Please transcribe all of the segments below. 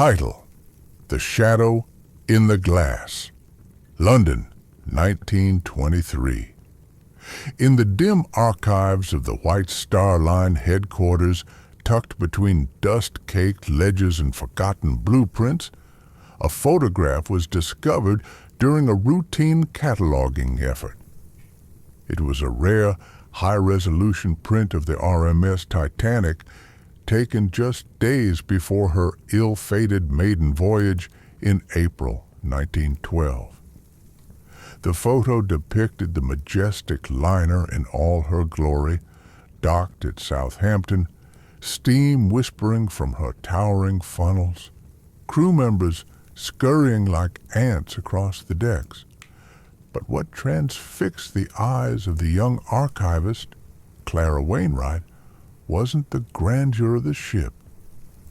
Title: The Shadow in the Glass. London, 1923. In the dim archives of the White Star Line headquarters, tucked between dust-caked ledges and forgotten blueprints, a photograph was discovered during a routine cataloging effort. It was a rare, high-resolution print of the RMS Titanic, taken just days before her ill-fated maiden voyage in April 1912. The photo depicted the majestic liner in all her glory, docked at Southampton, steam whispering from her towering funnels, crew members scurrying like ants across the decks. But what transfixed the eyes of the young archivist, Clara Wainwright, wasn't the grandeur of the ship.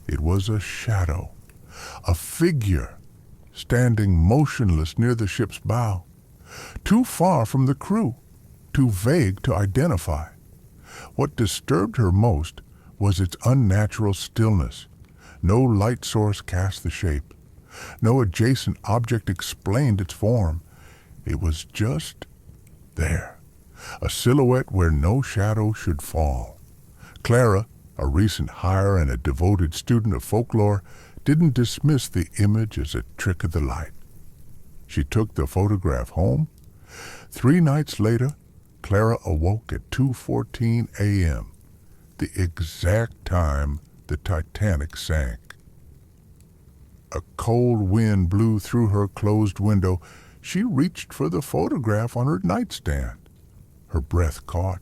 It was a shadow, a figure standing motionless near the ship's bow, too far from the crew, too vague to identify. What disturbed her most was its unnatural stillness. No light source cast the shape. No adjacent object explained its form. It was just there, a silhouette where no shadow should fall. Clara, a recent hire and a devoted student of folklore, didn't dismiss the image as a trick of the light. She took the photograph home. 3 nights later, Clara awoke at 2:14 a.m., the exact time the Titanic sank. A cold wind blew through her closed window. She reached for the photograph on her nightstand. Her breath caught.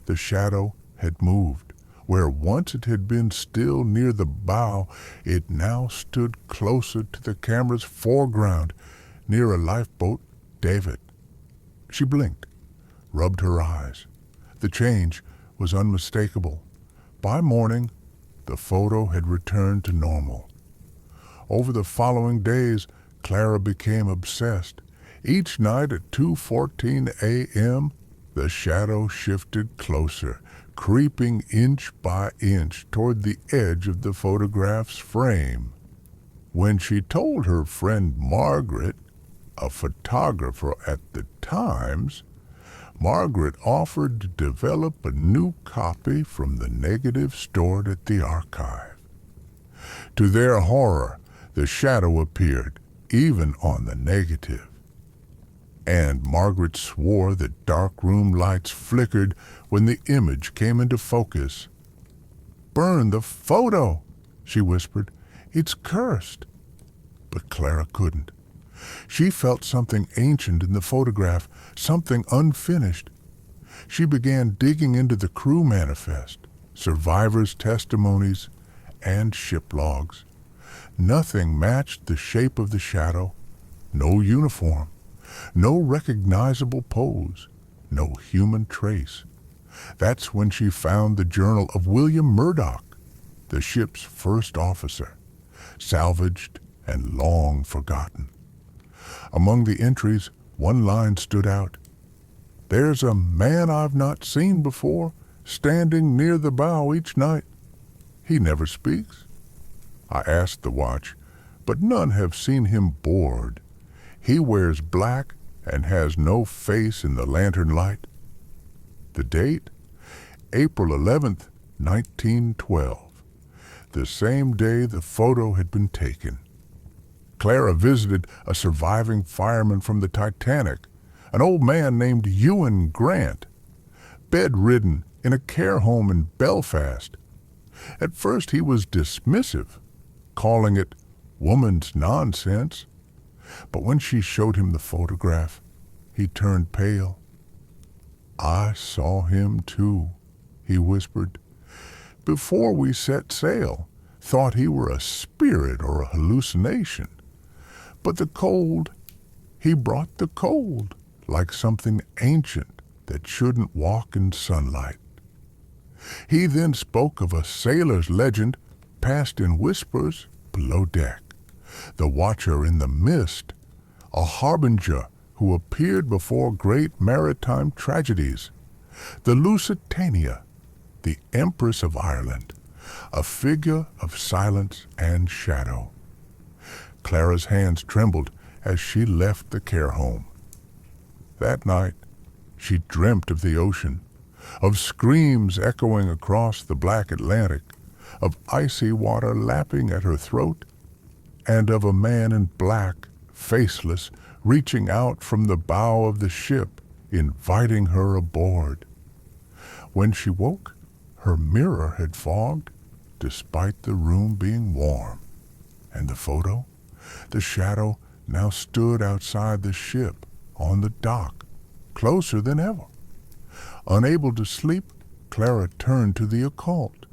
The shadow had moved. Where once it had been still near the bow, it now stood closer to the camera's foreground, near a lifeboat davit. She blinked, rubbed her eyes. The change was unmistakable. By morning, the photo had returned to normal. Over the following days, Clara became obsessed. Each night at 2:14 a.m., the shadow shifted closer, creeping inch by inch toward the edge of the photograph's frame. When she told her friend Margaret, a photographer at the Times, Margaret offered to develop a new copy from the negative stored at the archive. To their horror, the shadow appeared, even on the negative. And Margaret swore that darkroom lights flickered when the image came into focus. "Burn the photo," she whispered. "It's cursed." But Clara couldn't. She felt something ancient in the photograph, something unfinished. She began digging into the crew manifest, survivors' testimonies, and ship logs. Nothing matched the shape of the shadow. No uniform. No recognizable pose, no human trace. That's when she found the journal of William Murdoch, the ship's first officer, salvaged and long forgotten. Among the entries, one line stood out. "There's a man I've not seen before, standing near the bow each night. He never speaks. I asked the watch, but none have seen him bored. He wears black and has no face in the lantern light." The date? April 11th, 1912. The same day the photo had been taken. Clara visited a surviving fireman from the Titanic, an old man named Ewan Grant, bedridden in a care home in Belfast. At first he was dismissive, calling it woman's nonsense. But when she showed him the photograph, he turned pale. "I saw him too," he whispered. "Before we set sail, thought he were a spirit or a hallucination. But the cold, he brought the cold, like something ancient that shouldn't walk in sunlight." He then spoke of a sailor's legend passed in whispers below deck. The watcher in the mist, a harbinger who appeared before great maritime tragedies. The Lusitania, the Empress of Ireland, a figure of silence and shadow. Clara's hands trembled as she left the care home. That night, she dreamt of the ocean, of screams echoing across the black Atlantic, of icy water lapping at her throat, and of a man in black, faceless, reaching out from the bow of the ship, inviting her aboard. When she woke, her mirror had fogged, despite the room being warm. And the photo? The shadow now stood outside the ship, on the dock, closer than ever. Unable to sleep, Clara turned to the occult.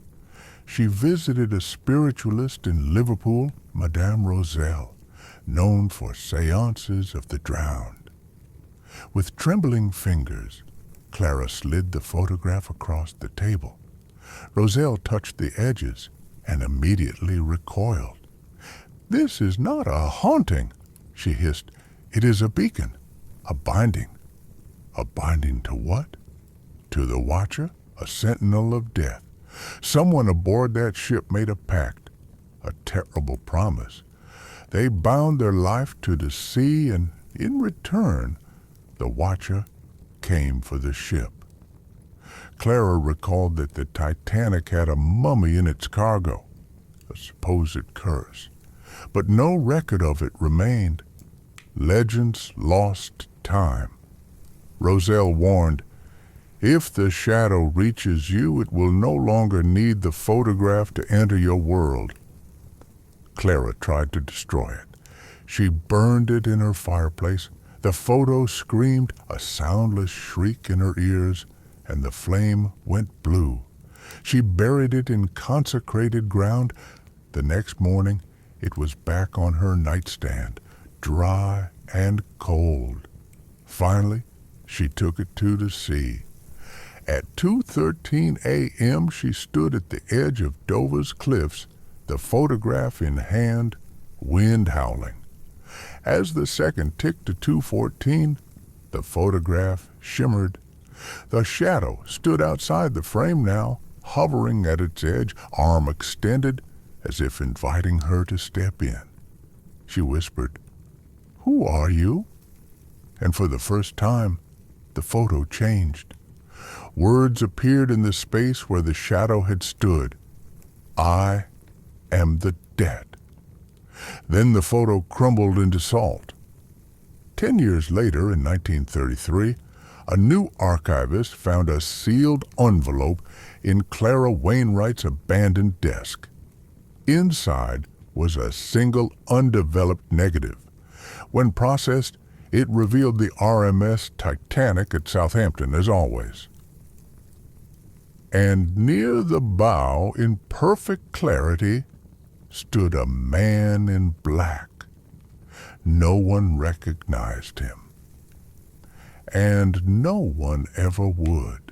She visited a spiritualist in Liverpool, Madame Roselle, known for seances of the drowned. With trembling fingers, Clara slid the photograph across the table. Roselle touched the edges and immediately recoiled. "This is not a haunting," she hissed. "It is a beacon, a binding." A binding to what? To the Watcher, a sentinel of death. Someone aboard that ship made a pact, a terrible promise. They bound their life to the sea, and in return, the Watcher came for the ship. Clara recalled that the Titanic had a mummy in its cargo, a supposed curse, but no record of it remained. Legends lost to time. Roselle warned, "If the shadow reaches you, it will no longer need the photograph to enter your world." Clara tried to destroy it. She burned it in her fireplace. The photo screamed a soundless shriek in her ears, and the flame went blue. She buried it in consecrated ground. The next morning, it was back on her nightstand, dry and cold. Finally, she took it to the sea. At 2:13 a.m., she stood at the edge of Dover's cliffs, the photograph in hand, wind howling. As the second ticked to 2:14, the photograph shimmered. The shadow stood outside the frame now, hovering at its edge, arm extended, as if inviting her to step in. She whispered, "Who are you?" And for the first time, the photo changed. Words appeared in the space where the shadow had stood. "I am the dead." Then the photo crumbled into salt. 10 years later, in 1933, a new archivist found a sealed envelope in Clara Wainwright's abandoned desk. Inside was a single undeveloped negative. When processed, it revealed the RMS Titanic at Southampton, as always. And near the bow, in perfect clarity, stood a man in black. No one recognized him. And no one ever would.